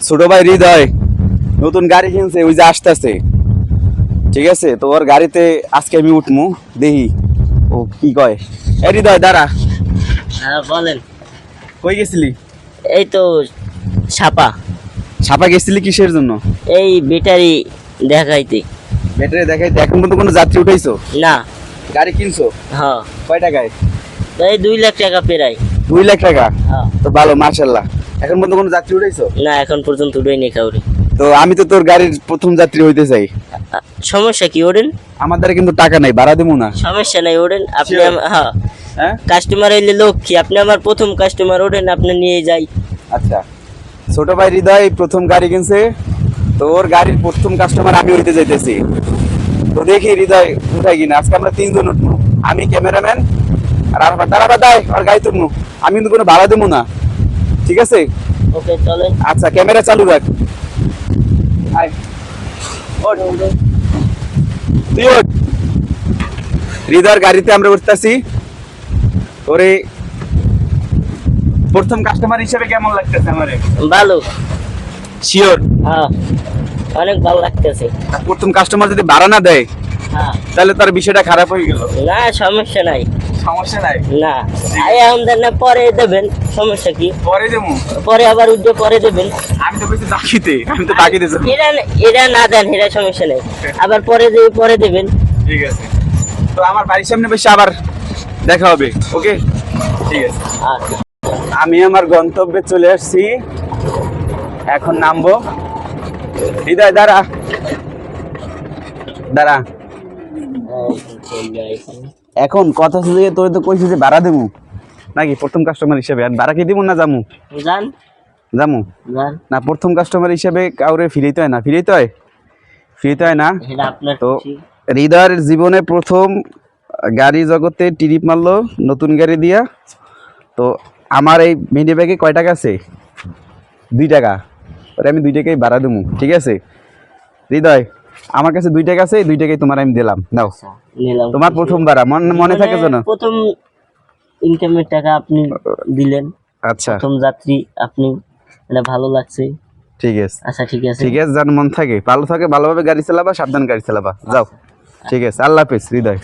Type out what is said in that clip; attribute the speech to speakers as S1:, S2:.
S1: ছোট ভাই হৃদয় নতুন গাড়ি কিনছে, ওই যে আসতেছে। ঠিক আছে, তো ওর গাড়িতে আজকে আমি উঠমু, দেখি ও কি কয়। এ হৃদয় দাঁড়া।
S2: হ্যাঁ বলেন।
S1: কই গেছিলি?
S2: এই তো ছাপা।
S1: ছাপা গেছিলি কিসের জন্য?
S2: এই ব্যাটারি দেখাইতে।
S1: ব্যাটারি দেখাইতে? এখন পর্যন্ত কোনো যাত্রী উঠাইছো?
S2: না।
S1: গাড়ি কিনছো
S2: হ্যাঁ
S1: কয় টাকায়?
S2: এই 2 লাখ টাকা পেরাই।
S1: 2 লাখ টাকা?
S2: হ্যাঁ।
S1: তো ভালো, মাশাআল্লাহ। এখন পর্যন্ত কোনো যাত্রী উঠাইছো?
S2: না এখন পর্যন্ত উড়াইনি কাউরে।
S1: তো আমি তো তোর গাড়ির প্রথম যাত্রী হইতে চাই।
S2: সমস্যা কি ওড়েন?
S1: আমার দ্বারা কিন্তু টাকা নাই, ভাড়া দেবো না।
S2: সমস্যা নাই ওড়েন আপনি।
S1: Sure.
S2: হ্যাঁ
S1: হ্যাঁ
S2: কাস্টমার এলে লক্ষ্মী, আপনি আমার প্রথম কাস্টমার, ওড়েন আপনি নিয়ে যাই।
S1: আচ্ছা, ছোট ভাই হৃদয় প্রথম গাড়ি কিনছে, তো ওর গাড়ির প্রথম কাস্টমার আমি হইতে যাইতেছি। তো দেখি হৃদয় উঠাই কিনা। আজকে আমরা 3 জন উঠবো, আমি ক্যামেরাম্যান আর আরাফাত। আরাফাত আয়, আর গাড়ি তুলবো। আমি কিন্তু কোনো ভাড়া দেবো না, ঠিক আছে?
S2: ওকে চলেন।
S1: আচ্ছা, ক্যামেরা চালু রাখ। আয়, ওঠ। তুই ওঠ। হৃদয়ের গাড়িতে আমরা উঠতেছি। ওরে প্রথম কাস্টমার হিসেবে কেমন লাগতেছে আমারে?
S2: ভালো।
S1: শিওর?
S2: হ্যাঁ অনেক ভালো লাগতেছে।
S1: প্রথম কাস্টমার যদি ভাড়া না দেয়
S2: হ্যাঁ
S1: তাহলে তার বিষয়টা খারাপ হয়ে গেল।
S2: না সমস্যা নাই।
S1: সমস্যা নাই,
S2: না আয় আমাদের না পরে দেবেন, সমস্যা কি?
S1: পরে দেবো।
S2: পরে আবার উঠে পরে দেবেন।
S1: আমি তো বলছি বাকিতে, আমি তো বাকিতে যাবো।
S2: এরা না দেন, এরা সমস্যা নেই, আবার পরে দেবেন।
S1: ঠিক আছে, তো আমার বাড়ির সামনে বসে আবার দেখা হবে। ওকে, ঠিক আছে।
S2: আচ্ছা
S1: আমি আমার গন্তব্যে চলে আসছি, এখন নামবো। হৃদয় দাঁড়া, দাঁড়া। এখন কথা হচ্ছে যে তোর তো কইছি যে ভাড়া দেবো নাকি প্রথম কাস্টমার হিসেবে, আর ভাড়া কি দিব না যামু?
S2: যান
S1: যামু
S2: যান।
S1: না, প্রথম কাস্টমার হিসেবে কাউরে ফিরিতে হয় না, ফিরিতে হয়, ফিরিতে হয় না।
S2: এটা আপনার
S1: তো
S2: খুশি।
S1: হৃদয়ের জীবনে প্রথম গাড়ি জগতে টিরিপ মারলো নতুন গাড়ি দিয়া। তো আমার এই মিনি ব্যাগে কয় টাকা আছে? 2 টাকা। ওরে আমি 2 টাকাই ভাড়া দেবো, ঠিক আছে? হৃদয়, আমার কাছে 2 টাকা আছে, এই 2 টাকাই তোমার আমি দিলাম, নাও।
S2: আচ্ছা, নিলাম।
S1: তোমার প্রথম ভাড়া মনে থাকে যেন।
S2: প্রথম ইনকামের টাকা আপনি দিলেন,
S1: আচ্ছা
S2: প্রথম যাত্রী আপনি, এটা ভালো লাগছে।
S1: ঠিক আছে,
S2: আচ্ছা ঠিক আছে।
S1: ঠিক আছে, যার মন থাকে ভালো থাকে, ভালোভাবে গাড়ি চালাবা, সাবধান গাড়ি চালাবা, যাও। ঠিক আছে, আল্লাহ হাফেজ হৃদয়।